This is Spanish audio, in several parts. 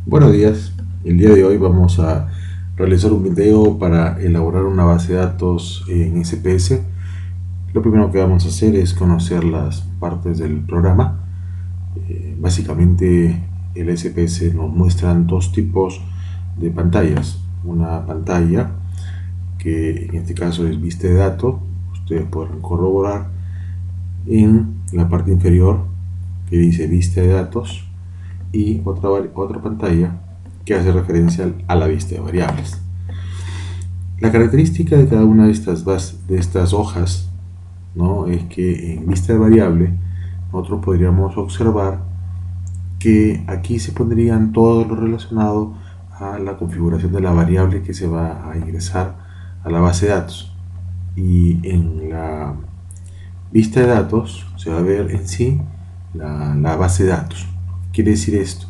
Buenos días, el día de hoy vamos a realizar un video para elaborar una base de datos en SPS. Lo primero que vamos a hacer es conocer las partes del programa. Básicamente el SPS nos muestra dos tipos de pantallas. Una pantalla que en este caso es vista de datos, ustedes pueden corroborar en la parte inferior que dice vista de datos, y otra pantalla que hace referencia a la vista de variables. La característica de cada una de estas hojas, ¿no?, es que en vista de variable nosotros podríamos observar que aquí se pondrían todo lo relacionado a la configuración de la variable que se va a ingresar a la base de datos, y en la vista de datos se va a ver en sí la base de datos. Quiere decir esto: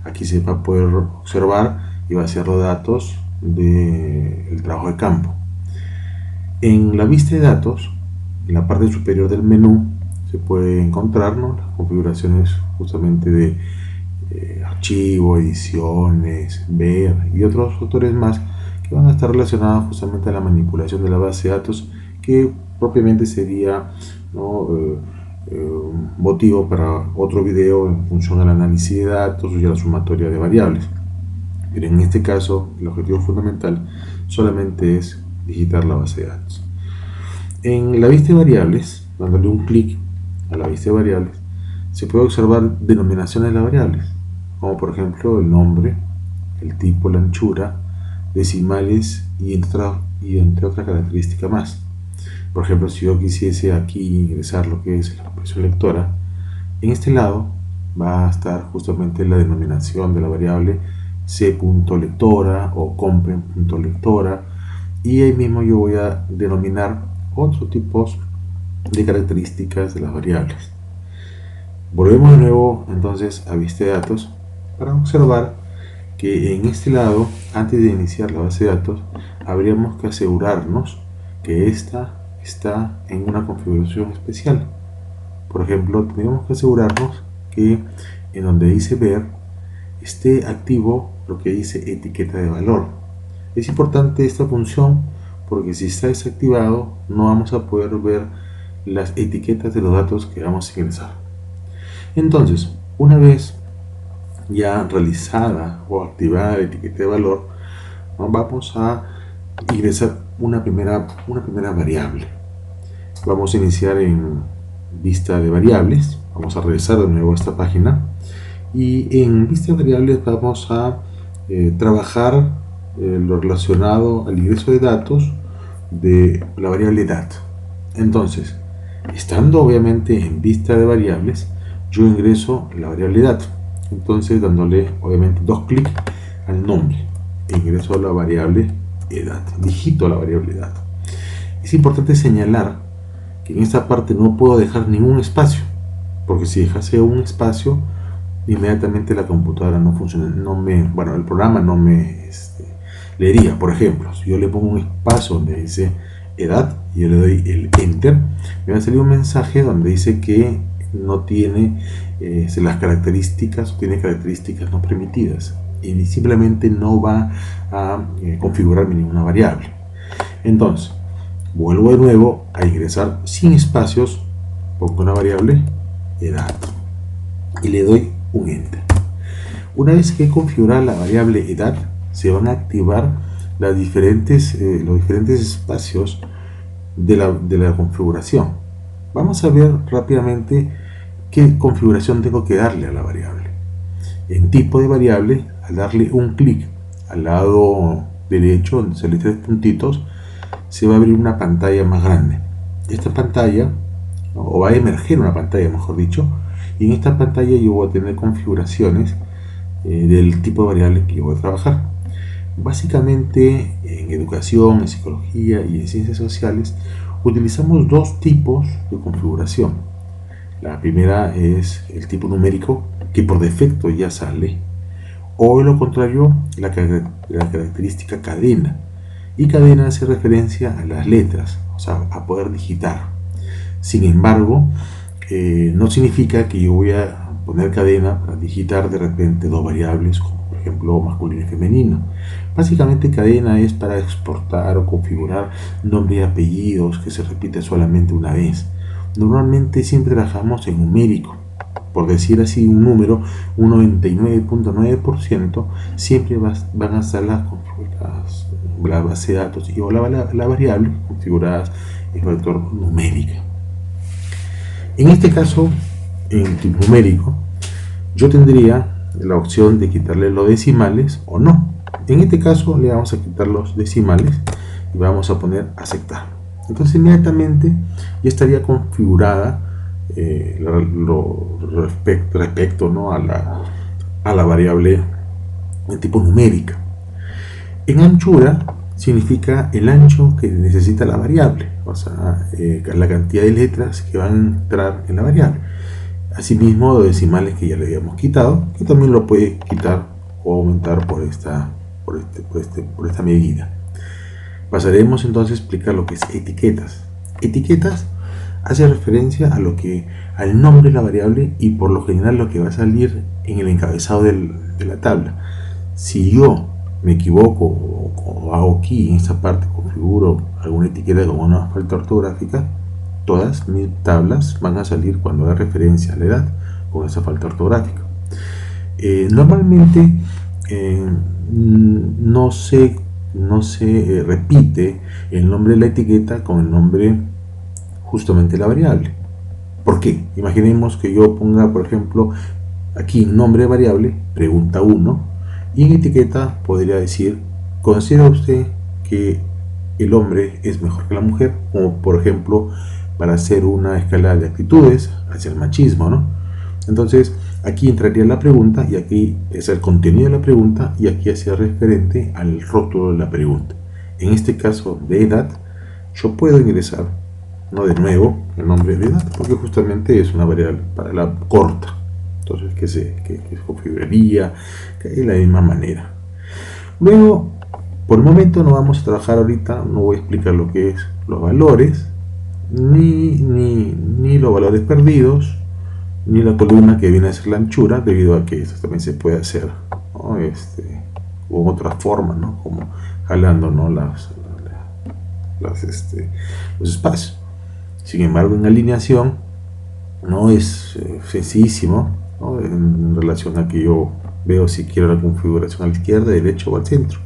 aquí se va a poder observar y vaciar los datos del trabajo de campo. En la vista de datos, en la parte superior del menú, se puede encontrar, ¿no?, las configuraciones justamente de archivo, ediciones, ver y otros factores más que van a estar relacionados justamente a la manipulación de la base de datos, que propiamente sería, ¿no?, motivo para otro video en función al análisis de datos y a la sumatoria de variables. Pero en este caso el objetivo fundamental solamente es digitar la base de datos. En la vista de variables, dándole un clic a la vista de variables, se puede observar denominaciones de las variables, como por ejemplo el nombre, el tipo, la anchura, decimales y entre otras características más. Por ejemplo, si yo quisiese aquí ingresar lo que es la expresión lectora, en este lado va a estar justamente la denominación de la variable c.lectora o compen.lectora, y ahí mismo yo voy a denominar otros tipos de características de las variables. Volvemos de nuevo entonces a vista de datos para observar que en este lado, antes de iniciar la base de datos, habríamos que asegurarnos que esta está en una configuración especial. Por ejemplo, tenemos que asegurarnos que en donde dice ver esté activo lo que dice etiqueta de valor. Es importante esta función porque si está desactivado no vamos a poder ver las etiquetas de los datos que vamos a ingresar. Entonces, una vez ya realizada o activada la etiqueta de valor, vamos a ingresar una primera variable. Vamos a iniciar en vista de variables. Vamos a regresar de nuevo a esta página, y en vista de variables vamos a trabajar lo relacionado al ingreso de datos de la variable dat. Entonces, estando obviamente en vista de variables, yo ingreso la variable dat. Entonces, dándole obviamente dos clics al nombre, ingreso a la variable edad, digito la variable edad. Es importante señalar que en esta parte no puedo dejar ningún espacio, porque si dejase un espacio, inmediatamente la computadora no funciona, el programa no me leería. Por ejemplo, si yo le pongo un espacio donde dice edad y yo le doy el enter, me va a salir un mensaje donde dice que no tiene las características, o tiene características no permitidas, y simplemente no va a configurarme ninguna variable. Entonces, vuelvo de nuevo a ingresar sin espacios, pongo una variable edad y le doy un enter. Una vez que he configurado la variable edad, se van a activar los diferentes espacios de la configuración. Vamos a ver rápidamente qué configuración tengo que darle a la variable. En tipo de variable, al darle un clic al lado derecho donde salen tres puntitos, se va a abrir una pantalla más grande. Esta pantalla, o va a emerger una pantalla, mejor dicho, y en esta pantalla yo voy a tener configuraciones del tipo de variable que yo voy a trabajar. Básicamente en educación, en psicología y en ciencias sociales utilizamos dos tipos de configuración. La primera es el tipo numérico, que por defecto ya sale, o de lo contrario la característica cadena, y cadena hace referencia a las letras, o sea, a poder digitar. Sin embargo, no significa que yo voy a poner cadena, para digitar de repente dos variables, como por ejemplo masculino y femenino. Básicamente cadena es para exportar o configurar nombre y apellidos que se repite solamente una vez. Normalmente siempre trabajamos en numérico. Por decir así un número, un 99.9% siempre van a estar la base de datos y o la variable configuradas en factor numérica. En este caso, en tipo numérico, yo tendría la opción de quitarle los decimales o no. En este caso le vamos a quitar los decimales y vamos a poner aceptar. Entonces inmediatamente ya estaría configurada respecto, ¿no?, a la variable de tipo numérica. En anchura significa el ancho que necesita la variable, o sea, la cantidad de letras que van a entrar en la variable. Asimismo, los decimales que ya le habíamos quitado, que también lo puede quitar o aumentar por esta medida. Pasaremos entonces a explicar lo que es etiquetas. Etiquetas hace referencia al nombre de la variable y por lo general lo que va a salir en el encabezado de la tabla. Si yo me equivoco o hago aquí en esta parte, configuro alguna etiqueta con una falta ortográfica, todas mis tablas van a salir cuando haga referencia a la edad con esa falta ortográfica. Normalmente no se repite el nombre de la etiqueta con el nombre justamente de la variable. ¿Por qué? Imaginemos que yo ponga, por ejemplo, aquí nombre de variable, pregunta 1, y en etiqueta podría decir, ¿considera usted que el hombre es mejor que la mujer? Como por ejemplo, para hacer una escala de actitudes hacia el machismo, ¿no? Entonces, aquí entraría la pregunta y aquí es el contenido de la pregunta y aquí hacia referente al rótulo de la pregunta. En este caso de edad, yo puedo ingresar, no de nuevo, el nombre de edad, porque justamente es una variable para la corta. Entonces, que se configuraría de la misma manera. Luego, por el momento no vamos a trabajar ahorita, no voy a explicar lo que es los valores, ni los valores perdidos, ni la columna que viene a ser la anchura, debido a que esto también se puede hacer, ¿no?, con otra forma, ¿no?, como jalando, ¿no?, los espacios. Sin embargo, en alineación no es sencillísimo, ¿no?, en relación a que yo veo si quiero la configuración a la izquierda, derecha o al centro.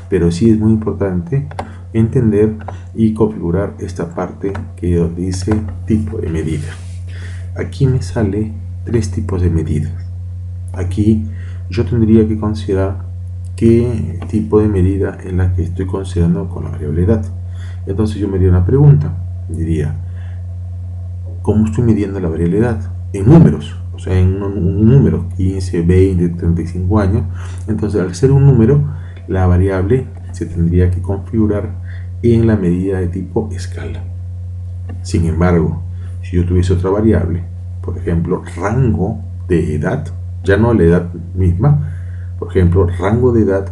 Pero sí es muy importante entender y configurar esta parte que dice tipo de medida. Aquí me sale 3 tipos de medidas. Aquí yo tendría que considerar qué tipo de medida es la que estoy considerando con la variable edad. Entonces yo me haría una pregunta, diría, ¿cómo estoy midiendo la variable edad? En números, o sea, en un número, 15, 20, 35 años. Entonces, al ser un número, la variable se tendría que configurar en la medida de tipo escala. Sin embargo, si yo tuviese otra variable, por ejemplo, rango de edad, ya no la edad misma, por ejemplo, rango de edad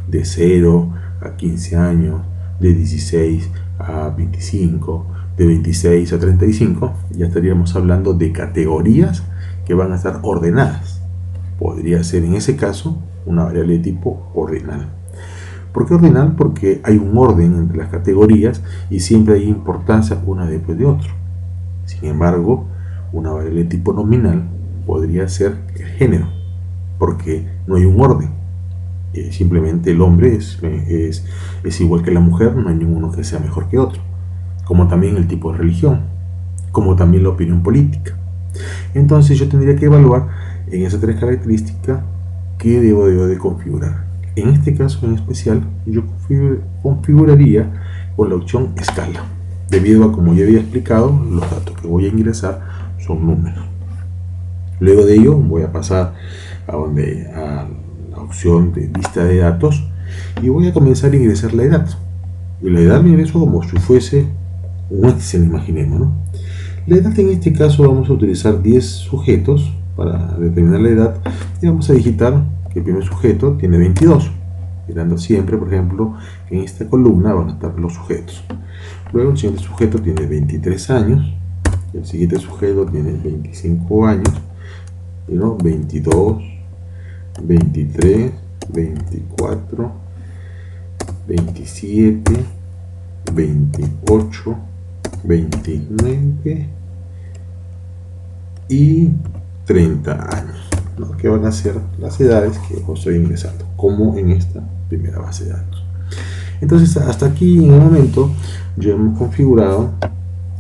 de 0 a 15 años, de 16 a 25, de 26 a 35, ya estaríamos hablando de categorías que van a estar ordenadas. Podría ser en ese caso una variable de tipo ordinal. ¿Por qué ordinal? Porque hay un orden entre las categorías y siempre hay importancia una después de otra. Sin embargo, una variable de tipo nominal podría ser el género, porque no hay un orden. Simplemente el hombre es igual que la mujer, no hay ninguno que sea mejor que otro. Como también el tipo de religión, como también la opinión política. Entonces yo tendría que evaluar en esas 3 características qué debo de configurar. En este caso en especial, yo configuraría con la opción escala, debido a, como ya había explicado, los datos que voy a ingresar son números. Luego de ello voy a pasar a la opción de lista de datos y voy a comenzar a ingresar la edad. Y la edad me ingreso como si fuese un Excel, imaginemos, ¿no? La edad, en este caso vamos a utilizar 10 sujetos para determinar la edad y vamos a digitar que el primer sujeto tiene 22, mirando siempre, por ejemplo, que en esta columna van a estar los sujetos. Luego el siguiente sujeto tiene 23 años, el siguiente sujeto tiene 25 años, ¿no? 22, 23, 24, 27, 28, 29 y 30 años, ¿no? Que van a ser las edades que yo estoy ingresando, como en esta primera base de datos. Entonces, hasta aquí en el momento ya hemos configurado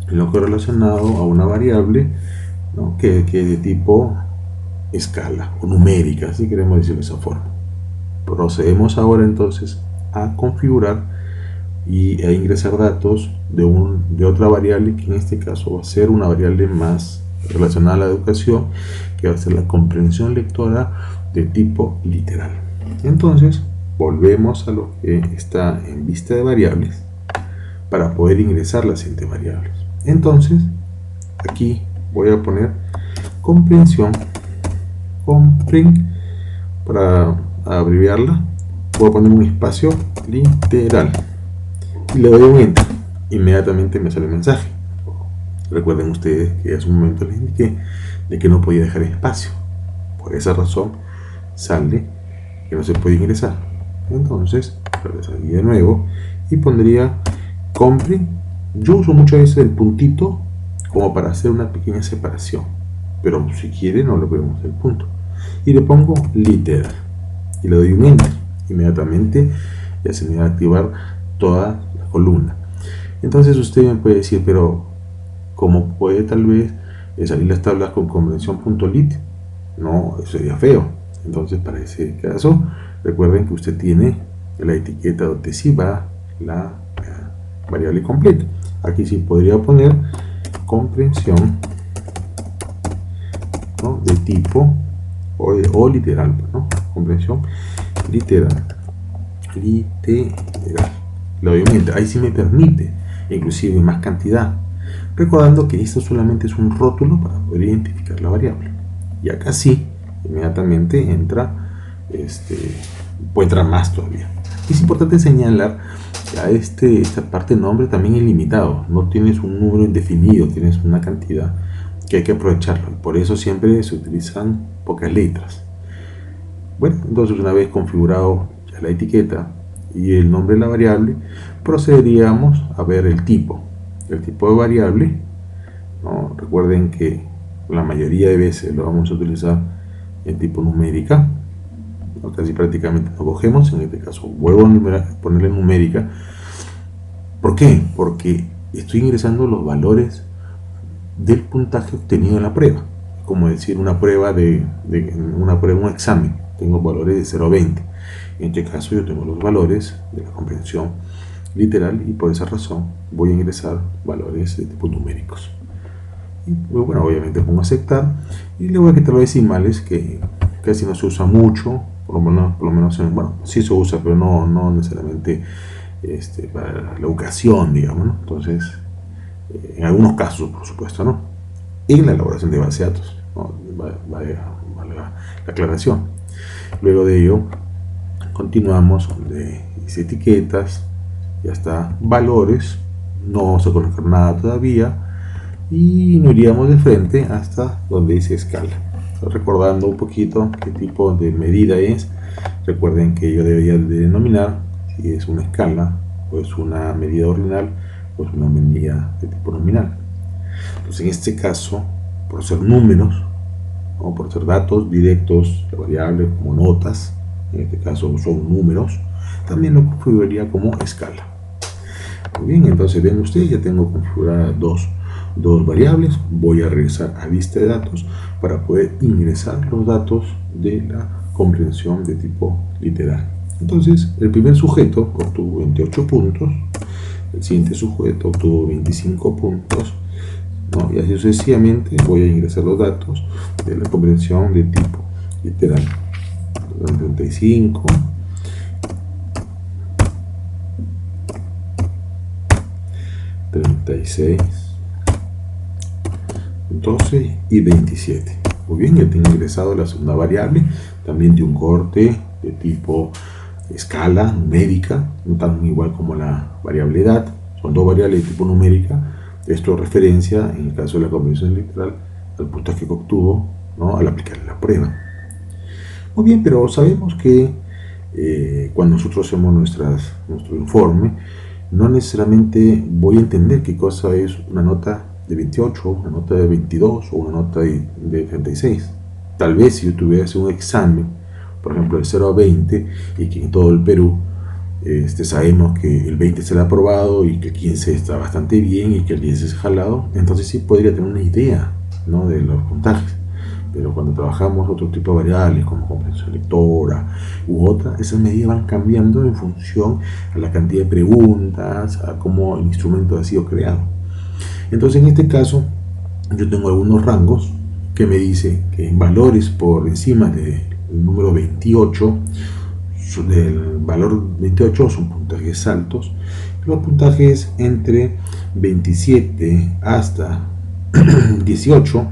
lo que relacionado a una variable, ¿no? que de tipo escala o numérica, si queremos decirlo de esa forma. Procedemos ahora entonces a configurar y a ingresar datos de otra variable, que en este caso va a ser una variable más relacionada a la educación, que va a ser la comprensión lectora de tipo literal. Entonces volvemos a lo que está en vista de variables para poder ingresar las siguientes variables. Entonces aquí voy a poner comprensión, para abreviarla, voy a poner un espacio literal y le doy un enter. Inmediatamente me sale el mensaje. Recuerden ustedes que hace un momento les indiqué de que no podía dejar espacio. Por esa razón sale que no se puede ingresar. Entonces regresaría de nuevo y pondría compre. Yo uso muchas veces el puntito como para hacer una pequeña separación, pero si quiere no le ponemos el punto y le pongo literal y le doy un enter. Inmediatamente ya se me va a activar toda la columna. Entonces usted me puede decir, pero ¿cómo puede tal vez salir las tablas con convención.lit? No, eso sería feo. Entonces para ese caso recuerden que usted tiene la etiqueta donde sí va la variable completa. Aquí sí podría poner comprensión, ¿no? De tipo o literal, ¿no? Comprensión literal. Le doy un enter. Ahí sí me permite inclusive más cantidad, recordando que esto solamente es un rótulo para poder identificar la variable. Y acá sí inmediatamente entra puede entrar más todavía. Es importante señalar que esta parte de nombre también es limitado, no tienes un número indefinido, tienes una cantidad que hay que aprovecharlo, por eso siempre se utilizan pocas letras. Bueno, entonces una vez configurado ya la etiqueta y el nombre de la variable, procederíamos a ver el tipo de variable, ¿no? Recuerden que la mayoría de veces lo vamos a utilizar en tipo numérica, ¿no? Casi prácticamente lo cogemos. En este caso vuelvo a ponerle numérica. ¿Por qué? Porque estoy ingresando los valores del puntaje obtenido en la prueba, como decir una prueba un examen, tengo valores de 0 a 20. En este caso yo tengo los valores de la comprensión literal y por esa razón voy a ingresar valores de tipo numéricos. Y bueno, obviamente pongo aceptar y le voy a quitar los decimales, que casi no se usa mucho, por lo menos bueno, sí se usa, pero no necesariamente para la educación, digamos, ¿no? Entonces, en algunos casos, por supuesto, ¿no? En la elaboración de base de datos, ¿no? Vale la aclaración. Luego de ello, continuamos de etiquetas, ya está, valores, no vamos a colocar nada todavía y nos iríamos de frente hasta donde dice escala. Recordando un poquito qué tipo de medida es, recuerden que yo debería de denominar si es una escala o es una medida ordinal o es una medida de tipo nominal. Entonces en este caso, por ser números o por ser datos directos de variables como notas, en este caso son números, también lo configuraría como escala. Muy bien, entonces ven ustedes, ya tengo configuradas dos variables. Voy a regresar a vista de datos para poder ingresar los datos de la comprensión de tipo literal. Entonces el primer sujeto obtuvo 28 puntos, el siguiente sujeto obtuvo 25 puntos, ¿no? Y así sucesivamente voy a ingresar los datos de la comprensión de tipo literal. 35, 36, 12 y 27. Muy bien, ya tengo ingresado la segunda variable, también de un corte de tipo escala numérica, no tan igual como la variable edad. Son dos variables de tipo numérica. Esto referencia, en el caso de la comprensión literal, al puntaje que obtuvo, ¿no?, al aplicar la prueba. Muy bien, pero sabemos que cuando nosotros hacemos nuestro informe, no necesariamente voy a entender qué cosa es una nota de 28, una nota de 22 o una nota de 36. Tal vez si yo tuviera que hacer un examen, por ejemplo, de 0 a 20, y que en todo el Perú sabemos que el 20 será aprobado y que el 15 está bastante bien y que el 10 es jalado, entonces sí podría tener una idea, ¿no?, de los puntajes. Pero cuando trabajamos otro tipo de variables como comprensión lectora u otras, esas medidas van cambiando en función a la cantidad de preguntas, a cómo el instrumento ha sido creado. Entonces, en este caso, yo tengo algunos rangos que me dice que en valores por encima del número 28, del valor 28 son puntajes altos. Los puntajes entre 27 hasta 18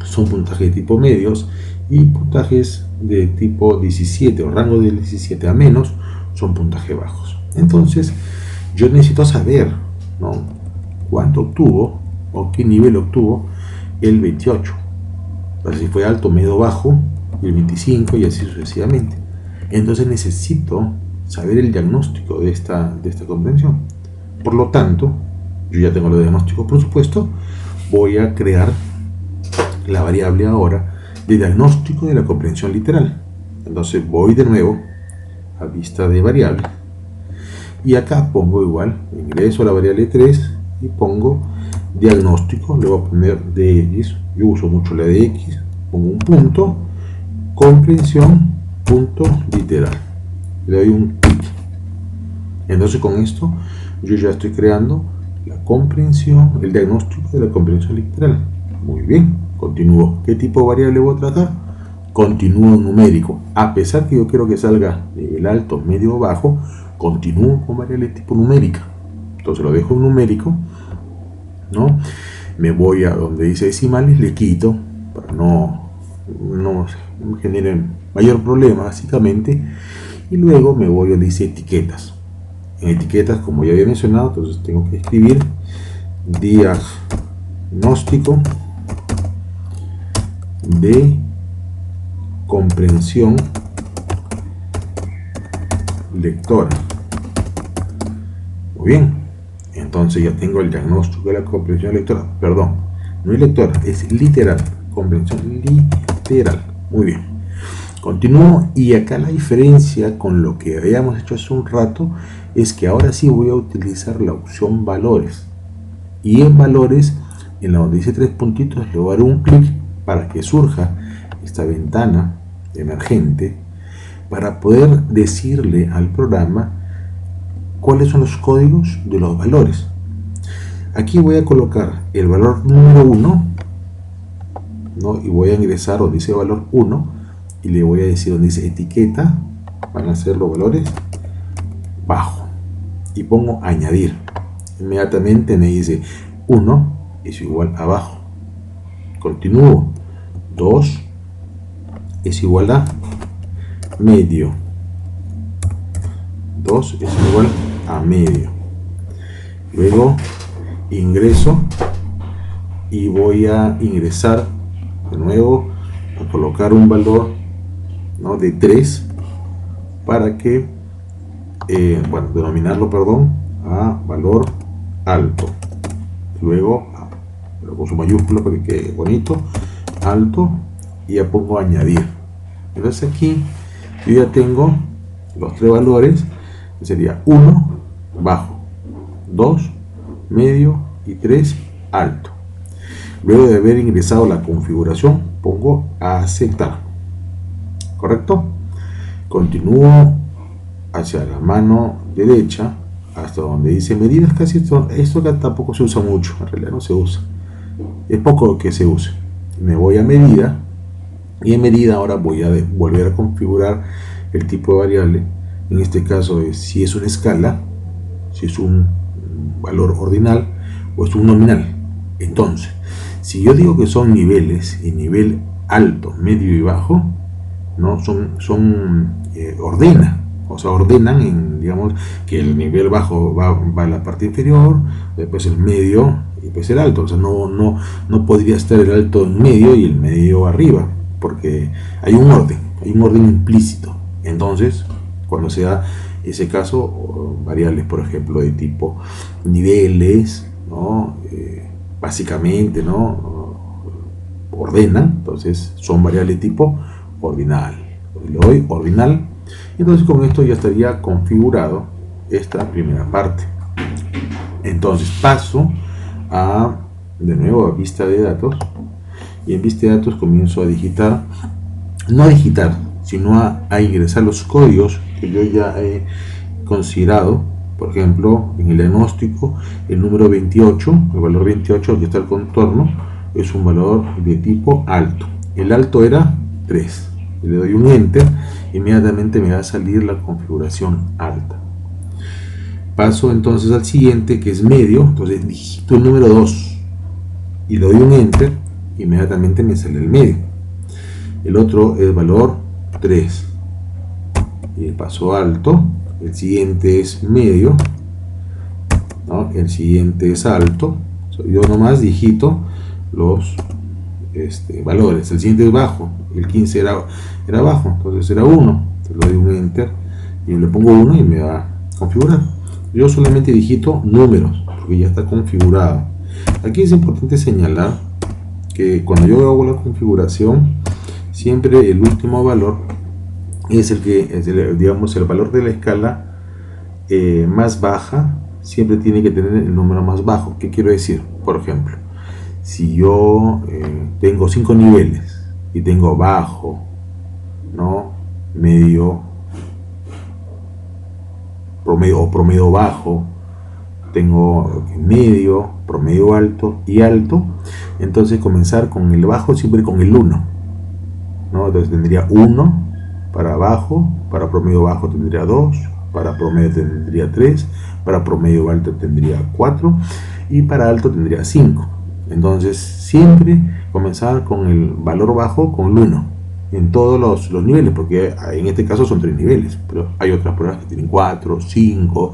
son puntajes de tipo medios, y puntajes de tipo 17 o rango de 17 a menos son puntajes bajos. Entonces yo necesito saber, ¿no?, cuánto obtuvo o qué nivel obtuvo el 28, si fue alto, medio, bajo, el 25 y así sucesivamente. Entonces necesito saber el diagnóstico de esta comprensión. Por lo tanto, yo ya tengo los diagnósticos, por supuesto, voy a crear la variable ahora de diagnóstico de la comprensión literal. Entonces voy de nuevo a vista de variable y acá pongo igual, ingreso a la variable 3 y pongo diagnóstico, le voy a poner dx, yo uso mucho la de x, pongo un punto, comprensión, punto literal, le doy un clic. Entonces con esto yo ya estoy creando la comprensión, el diagnóstico de la comprensión literal. Muy bien, continúo. ¿Qué tipo de variable voy a tratar? Continúo numérico. A pesar que yo quiero que salga nivel alto, medio o bajo, continúo con variable tipo numérica. Entonces lo dejo en numérico, ¿no? Me voy a donde dice decimales, le quito para no generen mayor problema básicamente, y luego me voy a donde dice etiquetas. En etiquetas, como ya había mencionado, entonces tengo que escribir diagnóstico de comprensión lectora. Muy bien, entonces ya tengo el diagnóstico de la comprensión lectora. Perdón, no es lectora, es literal, comprensión literal. Muy bien, continúo, y acá la diferencia con lo que habíamos hecho hace un rato es que ahora sí voy a utilizar la opción valores, y en valores, en la donde dice 3 puntitos, le voy a dar un clic para que surja esta ventana emergente para poder decirle al programa cuáles son los códigos de los valores. Aquí voy a colocar el valor número 1, ¿no?, y voy a ingresar donde dice valor 1 y le voy a decir donde dice etiqueta, van a ser los valores bajo, y pongo añadir. Inmediatamente me dice 1 es igual a bajo. Continúo, 2 es igual a medio, 2 es igual a medio. Luego ingreso y voy a ingresar de nuevo a colocar un valor, ¿no?, de 3 para que denominarlo, perdón, a valor alto. Luego lo con su mayúscula para que quede bonito, alto, y ya pongo añadir. Entonces aquí yo ya tengo los 3 valores, que sería 1 bajo, 2 medio y 3 alto. Luego de haber ingresado la configuración, pongo a aceptar. ¿Correcto? Continúo hacia la mano derecha hasta donde dice medidas. Casi esto acá tampoco se usa mucho, en realidad no se usa, es poco que se use. Me voy a medida, y en medida ahora voy a volver a configurar el tipo de variable. En este caso es si es una escala, si es un valor ordinal o es un nominal. Entonces, si yo digo que son niveles, y nivel alto, medio y bajo, ¿no?, ordena, o sea, ordenan digamos que el nivel bajo va a la parte inferior, después el medio y pues el alto. O sea, no podría estar el alto en medio y el medio arriba, porque hay un orden implícito. Entonces, cuando se da ese caso, variables, por ejemplo, de tipo niveles, ¿no? Básicamente, ¿no? Ordenan, entonces son variables tipo ordinal. Le doy ordinal, entonces con esto ya estaría configurado esta primera parte. Entonces paso de nuevo a vista de datos, y en vista de datos comienzo a digitar, no a digitar, sino a ingresar los códigos que yo ya he considerado. Por ejemplo, en el diagnóstico, el número 28, el valor 28 que está el contorno, es un valor de tipo alto. El alto era 3. Le doy un enter, inmediatamente me va a salir la configuración alta. Paso entonces al siguiente, que es medio. Entonces digito el número 2 y le doy un enter, inmediatamente me sale el medio. El otro es valor 3 y paso alto. El siguiente es medio, ¿no? El siguiente es alto. Yo nomás digito los valores. El siguiente es bajo, el 15 era bajo, entonces era 1. Le doy un enter y le pongo 1 y me va a configurar. Yo solamente digito números porque ya está configurado. Aquí es importante señalar que cuando yo hago la configuración, siempre el último valor es digamos, el valor de la escala más baja. Siempre tiene que tener el número más bajo. ¿Qué quiero decir? Por ejemplo, si yo tengo 5 niveles y tengo bajo, ¿no? Medio, promedio bajo, tengo medio, promedio alto y alto, entonces comenzar con el bajo siempre con el 1, ¿no? Entonces tendría 1 para bajo, para promedio bajo tendría 2, para promedio tendría 3, para promedio alto tendría 4 y para alto tendría 5. Entonces siempre comenzar con el valor bajo con el 1 en todos los niveles, porque en este caso son 3 niveles, pero hay otras pruebas que tienen 4, 5,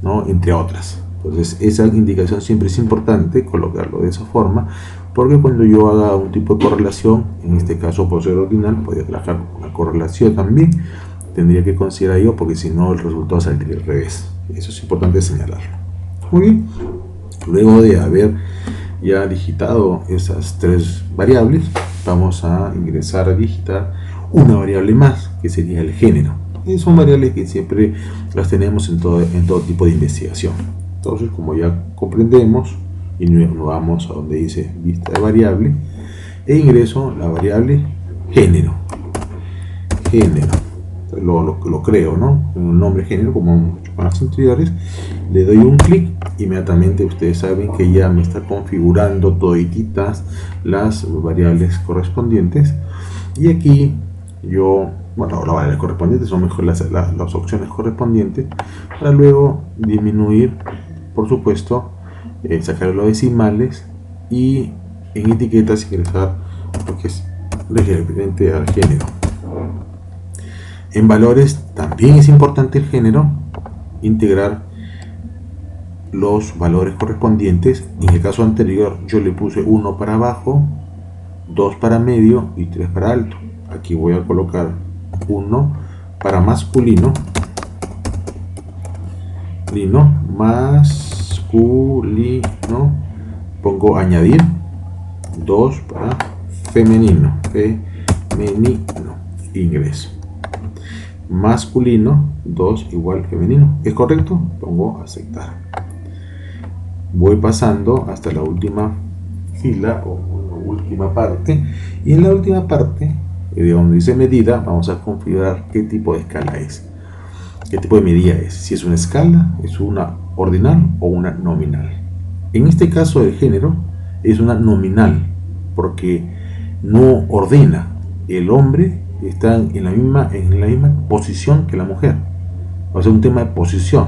¿no? Entre otras. Entonces esa indicación siempre es importante colocarlo de esa forma, porque cuando yo haga un tipo de correlación, en este caso por ser ordinal, podría trabajar una correlación también, tendría que considerar yo, porque si no el resultado saldría al revés. Eso es importante señalarlo. Muy bien, luego de haber ya digitado esas 3 variables, vamos a ingresar a digitar una variable más, que sería el género. Y son variables que siempre las tenemos en todo tipo de investigación. Entonces, como ya comprendemos, y nos vamos a donde dice vista de variable e ingreso la variable género. Lo creo, ¿no? Con el nombre género, como con las anteriores, le doy un clic, inmediatamente ustedes saben que ya me está configurando todititas las variables correspondientes, y aquí yo, bueno, las variables correspondientes son mejor las opciones correspondientes, para luego disminuir, por supuesto, sacar los decimales, y en etiquetas ingresar lo que es referente al género. En valores también es importante el género, integrar los valores correspondientes. En el caso anterior yo le puse 1 para bajo, 2 para medio y 3 para alto. Aquí voy a colocar 1 para masculino, pongo añadir, 2 para femenino, ingreso. Masculino, 2 igual femenino. ¿Es correcto? Pongo aceptar. Voy pasando hasta la última fila o última parte, y en la última parte, donde dice medida, vamos a configurar qué tipo de escala es, qué tipo de medida es, si es una escala, es una ordinal o una nominal. En este caso el género es una nominal, porque no ordena. El hombre está en la misma posición que la mujer, o sea, un tema de posición,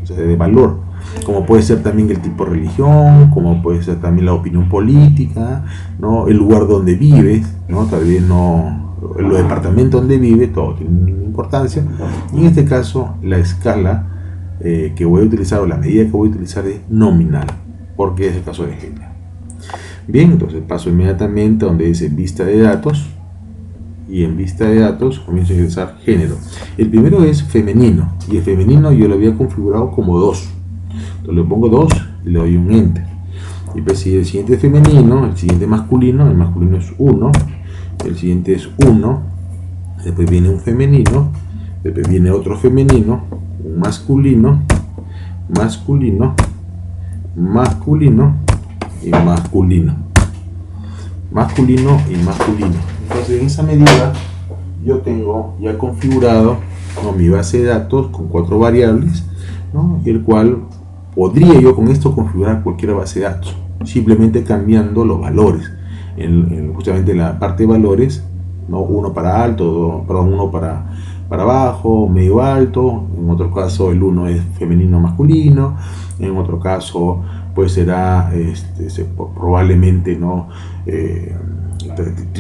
o sea, de valor, como puede ser también el tipo de religión, como puede ser también la opinión política, ¿no? El lugar donde vives, ¿no? También el departamento donde vive, todo tiene importancia. Y en este caso la escala que voy a utilizar, o la medida que voy a utilizar, es nominal. porque es el caso de género. Bien, entonces paso inmediatamente a donde dice vista de datos, y en vista de datos comienzo a ingresar género. El primero es femenino, y el femenino yo lo había configurado como 2. Entonces le pongo 2 y le doy un enter. Y pues si el siguiente es femenino, el siguiente masculino, el masculino es 1, el siguiente es 1, después viene un femenino, después viene otro femenino, un masculino, masculino, masculino y masculino, masculino y masculino. Entonces en esa medida yo tengo ya configurado, ¿no?, mi base de datos con 4 variables, ¿no?, y el cual podría yo con esto configurar cualquier base de datos, simplemente cambiando los valores. Justamente en la parte de valores, ¿no?, uno para alto, perdón, uno para bajo, medio alto, en otro caso el 1 es femenino masculino, en otro caso pues será probablemente, ¿no?,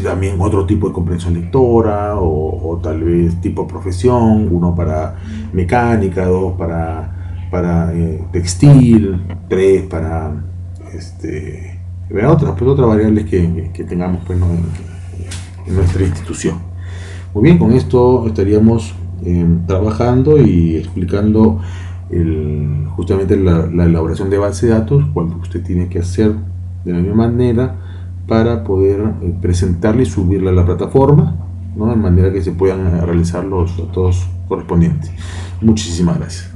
también otro tipo de comprensión lectora, o tal vez tipo profesión, 1 para mecánica, 2 para textil, 3 para otras variables que tengamos, pues, ¿no?, en nuestra institución. Muy bien, con esto estaríamos trabajando y explicando justamente la elaboración de base de datos, cuando usted tiene que hacer de la misma manera para poder presentarla y subirla a la plataforma, ¿no?, de manera que se puedan realizar los datos correspondientes. Muchísimas gracias.